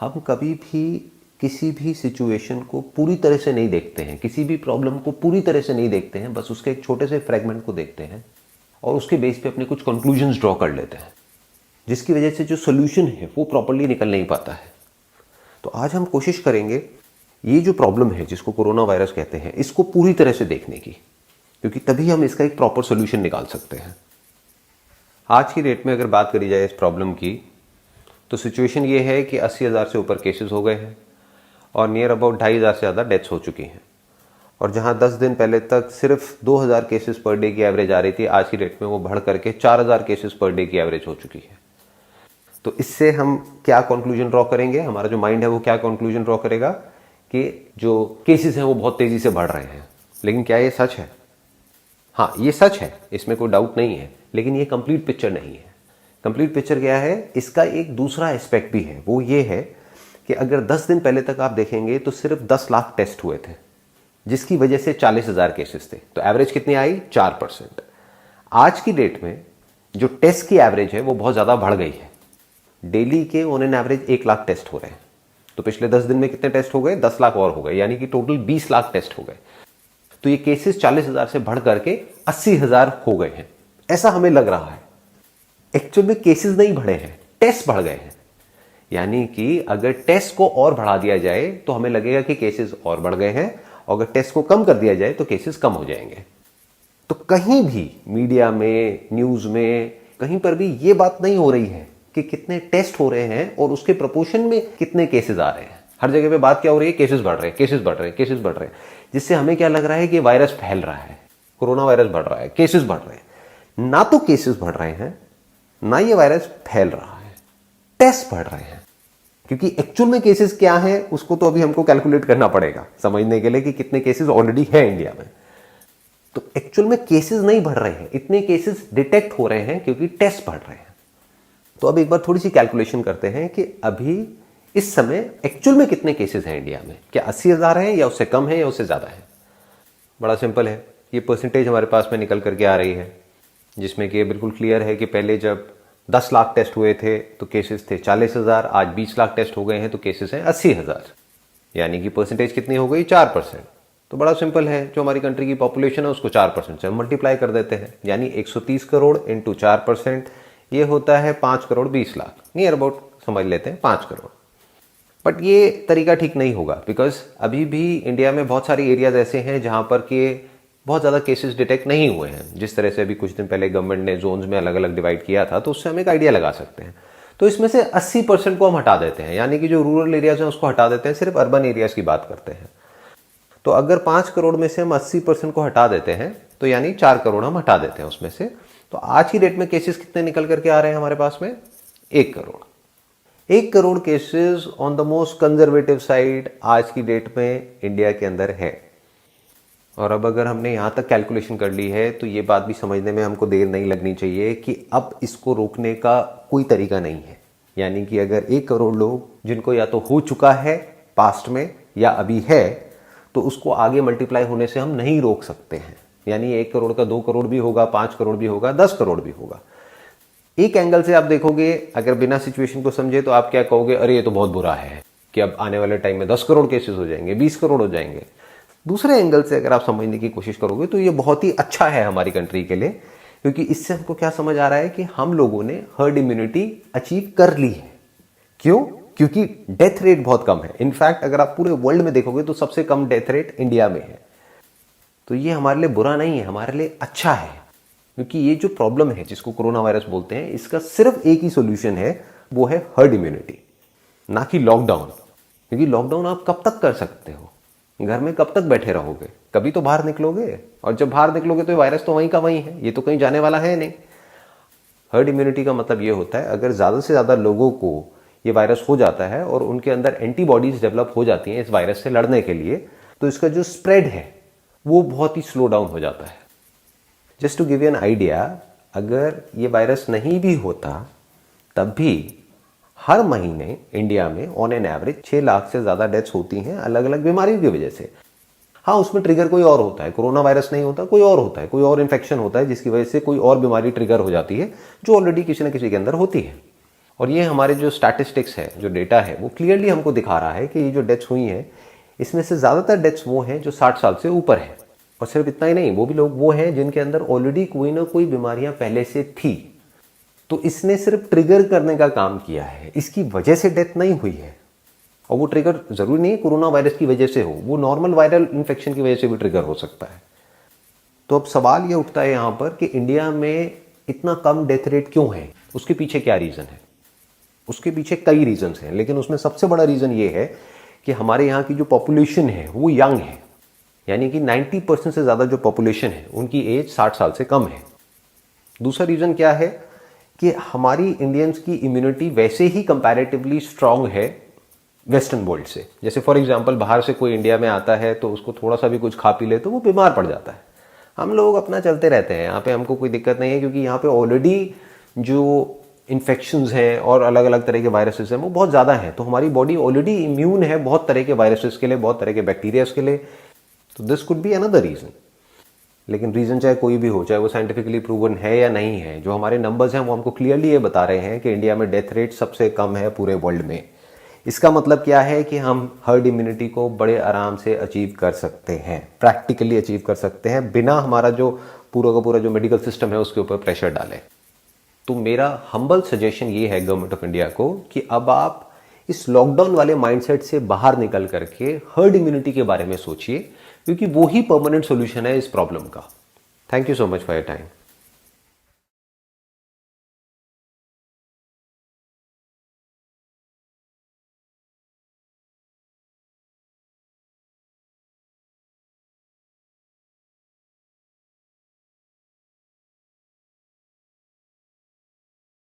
हम कभी भी किसी भी सिचुएशन को पूरी तरह से नहीं देखते हैं, किसी भी प्रॉब्लम को पूरी तरह से नहीं देखते हैं, बस उसके एक छोटे से फ्रेगमेंट को देखते हैं और उसके बेस पे अपने कुछ कंक्लूजन्स ड्रॉ कर लेते हैं, जिसकी वजह से जो सोल्यूशन है वो प्रॉपर्ली निकल नहीं पाता है। तो आज हम कोशिश करेंगे ये जो प्रॉब्लम है जिसको कोरोना वायरस कहते हैं, इसको पूरी तरह से देखने की, क्योंकि तभी हम इसका एक प्रॉपर सोल्यूशन निकाल सकते हैं। आज की डेट में अगर बात करी जाए इस प्रॉब्लम की, तो सिचुएशन ये है कि 80,000 से ऊपर केसेस हो गए हैं और नियर अबाउट 2,500 से ज़्यादा डेथ्स हो चुकी हैं। और जहां 10 दिन पहले तक सिर्फ 2,000 केसेस पर डे की एवरेज आ रही थी, आज की डेट में वो बढ़ करके 4,000 केसेस पर डे की एवरेज हो चुकी है। तो इससे हम क्या कंक्लूजन ड्रॉ करेंगे, हमारा जो माइंड है वो क्या कंक्लूजन ड्रॉ करेगा कि जो केसेस हैं वो बहुत तेजी से बढ़ रहे हैं। लेकिन क्या ये सच है? हाँ, ये सच है, इसमें कोई डाउट नहीं है, लेकिन ये कंप्लीट पिक्चर नहीं है। कंप्लीट पिक्चर क्या है? इसका एक दूसरा एस्पेक्ट भी है, वो ये है कि अगर 10 दिन पहले तक आप देखेंगे तो सिर्फ 10 लाख टेस्ट हुए थे, जिसकी वजह से 40,000 केसेस थे। तो एवरेज कितनी आई? 4%। आज की डेट में जो टेस्ट की एवरेज है वो बहुत ज़्यादा बढ़ गई है। डेली के on an average 1 lakh test हो रहे हैं। तो पिछले 10 दिन में कितने टेस्ट हो गए? 10 लाख और हो गए, यानी कि टोटल 20 लाख टेस्ट हो गए। तो ये केसेस 40,000 से बढ़ करके 80,000 हो गए हैं, ऐसा हमें लग रहा है। एक्चुअल में केसेस नहीं बढ़े हैं, टेस्ट बढ़ गए हैं। यानी कि अगर टेस्ट को और बढ़ा दिया जाए तो हमें लगेगा कि केसेस और बढ़ गए हैं, और अगर टेस्ट को कम कर दिया जाए तो केसेस कम हो जाएंगे। तो कहीं भी मीडिया में, न्यूज में, कहीं पर भी ये बात नहीं हो रही है कि कितने टेस्ट हो रहे हैं और उसके प्रोपोर्शन में कितने केसेस आ रहे हैं। हर जगह पे बात क्या हो रही है? केसेस बढ़ रहे हैं, केसेस बढ़ रहे हैं, केसेस बढ़ रहे हैं, जिससे हमें क्या लग रहा है कि वायरस फैल रहा है, कोरोना वायरस बढ़ रहा है, केसेस बढ़ रहे हैं। ना तो केसेस बढ़ रहे हैं, ना ये वायरस फैल रहा है, टेस्ट बढ़ रहे हैं। क्योंकि एक्चुअल में केसेस क्या है उसको तो अभी हमको कैलकुलेट करना पड़ेगा समझने के लिए कि कितने केसेस ऑलरेडी है इंडिया में। तो एक्चुअल में केसेस नहीं बढ़ रहे हैं, इतने केसेस डिटेक्ट हो रहे हैं क्योंकि टेस्ट बढ़ रहे हैं। तो अब एक बार थोड़ी सी कैलकुलेशन करते हैं कि अभी इस समय एक्चुअल में कितने केसेस हैं इंडिया में। क्या 80,000 है, या उससे कम है, या उससे ज्यादा है? बड़ा सिंपल है, ये परसेंटेज हमारे पास में निकल करके आ रही है, जिसमें कि बिल्कुल क्लियर है कि पहले जब 10 लाख टेस्ट हुए थे तो केसेस थे 40,000, आज 20 लाख टेस्ट हो गए हैं तो केसेस हैं 80,000, यानी कि परसेंटेज कितनी हो गई? 4%। तो बड़ा सिंपल है, जो हमारी कंट्री की पॉपुलेशन है उसको 4% से हम मल्टीप्लाई कर देते हैं, यानी 130 करोड़ इंटू 4%, ये होता है 5 करोड़ 20 लाख, नियर अबाउट समझ लेते हैं 5 करोड़। बट ये तरीका ठीक नहीं होगा, बिकॉज अभी भी इंडिया में बहुत सारी एरियाज ऐसे हैं जहां पर के बहुत ज़्यादा केसेस डिटेक्ट नहीं हुए हैं। जिस तरह से अभी कुछ दिन पहले गवर्नमेंट ने जोन्स में अलग अलग डिवाइड किया था, तो उससे हम एक आइडिया लगा सकते हैं। तो इसमें से 80% को हम हटा देते हैं, यानी कि जो रूरल एरियाज हैं उसको हटा देते हैं, सिर्फ अर्बन एरियाज की बात करते हैं। तो अगर 5 करोड़ में से हम 80% को हटा देते हैं तो यानी 4 करोड़ हम हटा देते हैं उसमें से। तो आज की डेट में केसेस कितने निकल करके आ रहे हैं हमारे पास में? 1 crore. 1 crore cases on the most conservative side आज की डेट में इंडिया के अंदर है। और अब अगर हमने यहां तक कैलकुलेशन कर ली है तो ये बात भी समझने में हमको देर नहीं लगनी चाहिए कि अब इसको रोकने का कोई तरीका नहीं है। यानी कि अगर 1 करोड़ लोग जिनको या तो हो चुका है पास्ट में या अभी है, तो उसको आगे मल्टीप्लाई होने से हम नहीं रोक सकते हैं। यानी 1 करोड़ का 2 करोड़ भी होगा, 5 करोड़ भी होगा, 10 करोड़ भी होगा। एक एंगल से आप देखोगे, अगर बिना सिचुएशन को समझे तो आप क्या कहोगे? अरे ये तो बहुत बुरा है कि अब आने वाले टाइम में 10 करोड़ केसेस हो जाएंगे, 20 करोड़ हो जाएंगे। दूसरे एंगल से अगर आप समझने की कोशिश करोगे तो ये बहुत ही अच्छा है हमारी कंट्री के लिए, क्योंकि इससे हमको क्या समझ आ रहा है कि हम लोगों ने हर्ड इम्यूनिटी अचीव कर ली है। क्यों? क्योंकि डेथ रेट बहुत कम है। इनफैक्ट अगर आप पूरे वर्ल्ड में देखोगे तो सबसे कम डेथ रेट इंडिया में है। तो ये हमारे लिए बुरा नहीं है, हमारे लिए अच्छा है, क्योंकि ये जो प्रॉब्लम है जिसको कोरोना वायरस बोलते हैं, इसका सिर्फ एक ही सॉल्यूशन है, वो है हर्ड इम्यूनिटी, ना कि लॉकडाउन। क्योंकि लॉकडाउन आप कब तक कर सकते हो? घर में कब तक बैठे रहोगे? कभी तो बाहर निकलोगे, और जब बाहर निकलोगे तो वायरस तो वहीं का वहीं है, ये तो कहीं जाने वाला है नहीं। हर्ड इम्यूनिटी का मतलब ये होता है, अगर ज्यादा से ज्यादा लोगों को ये वायरस हो जाता है और उनके अंदर एंटीबॉडीज डेवलप हो जाती हैं इस वायरस से लड़ने के लिए, तो इसका जो स्प्रेड है वो बहुत ही स्लो डाउन हो जाता है। Just to give you an idea, अगर ये वायरस नहीं भी होता तब भी हर महीने इंडिया में ऑन एन एवरेज 6 लाख से ज्यादा डेथ्स होती हैं अलग अलग बीमारियों की वजह से। हाँ, उसमें ट्रिगर कोई और होता है, कोरोना वायरस नहीं होता, कोई और होता है, कोई और इन्फेक्शन होता है जिसकी वजह से कोई और बीमारी ट्रिगर हो जाती है जो ऑलरेडी किसी न किसी के अंदर होती है। और ये हमारे जो स्टैटिस्टिक्स है, जो डेटा है, वो क्लियरली हमको दिखा रहा है कि ये जो डेथ्स हुई हैं, इसमें से ज़्यादातर डेथ्स वो हैं जो 60 साल से ऊपर हैं। और सिर्फ इतना ही नहीं, वो भी लोग वो हैं जिनके अंदर ऑलरेडी कोई ना कोई बीमारियां पहले से थी। तो इसने सिर्फ ट्रिगर करने का काम किया है, इसकी वजह से डेथ नहीं हुई है। और वो ट्रिगर जरूरी नहीं है कोरोना वायरस की वजह से हो, वो नॉर्मल वायरल इन्फेक्शन की वजह से भी ट्रिगर हो सकता है। तो अब सवाल ये उठता है यहाँ पर कि इंडिया में इतना कम डेथ रेट क्यों है, उसके पीछे क्या रीज़न है। उसके पीछे कई रीजंस हैं, लेकिन उसमें सबसे बड़ा रीज़न ये है कि हमारे यहाँ की जो पॉपुलेशन है वो यंग है, यानी कि 90% से ज़्यादा जो पॉपुलेशन है उनकी एज 60 साल से कम है। दूसरा रीज़न क्या है कि हमारी इंडियंस की इम्यूनिटी वैसे ही कंपैरेटिवली स्ट्रांग है वेस्टर्न वर्ल्ड से। जैसे फॉर एग्जांपल बाहर से कोई इंडिया में आता है तो उसको थोड़ा सा भी कुछ खा पी ले तो वो बीमार पड़ जाता है। हम लोग अपना चलते रहते हैं, यहाँ पे हमको कोई दिक्कत नहीं है, क्योंकि यहाँ पे ऑलरेडी जो इन्फेक्शंस हैं और अलग अलग तरह के वायरसेस हैं वो बहुत ज़्यादा हैं। तो हमारी बॉडी ऑलरेडी इम्यून है बहुत तरह के वायरसेस के लिए, बहुत तरह के बैक्टीरियाज के लिए। तो this could be another reason. लेकिन रीज़न चाहे कोई भी हो, चाहे वो साइंटिफिकली प्रूवन है या नहीं है, जो हमारे नंबर्स हैं वो हमको क्लियरली ये बता रहे हैं कि इंडिया में डेथ रेट सबसे कम है पूरे वर्ल्ड में। इसका मतलब क्या है कि हम हर्ड इम्यूनिटी को बड़े आराम से अचीव कर सकते हैं, प्रैक्टिकली अचीव कर सकते हैं, बिना हमारा जो पूरा का पूरा जो मेडिकल सिस्टम है उसके ऊपर प्रेशर डालें। तो मेरा हम्बल सजेशन ये है गवर्नमेंट ऑफ इंडिया को कि अब आप इस लॉकडाउन वाले माइंडसेट से बाहर निकल करके हर्ड इम्यूनिटी के बारे में सोचिए, क्योंकि वो ही परमानेंट सॉल्यूशन है इस प्रॉब्लम का। Thank you so much for your time.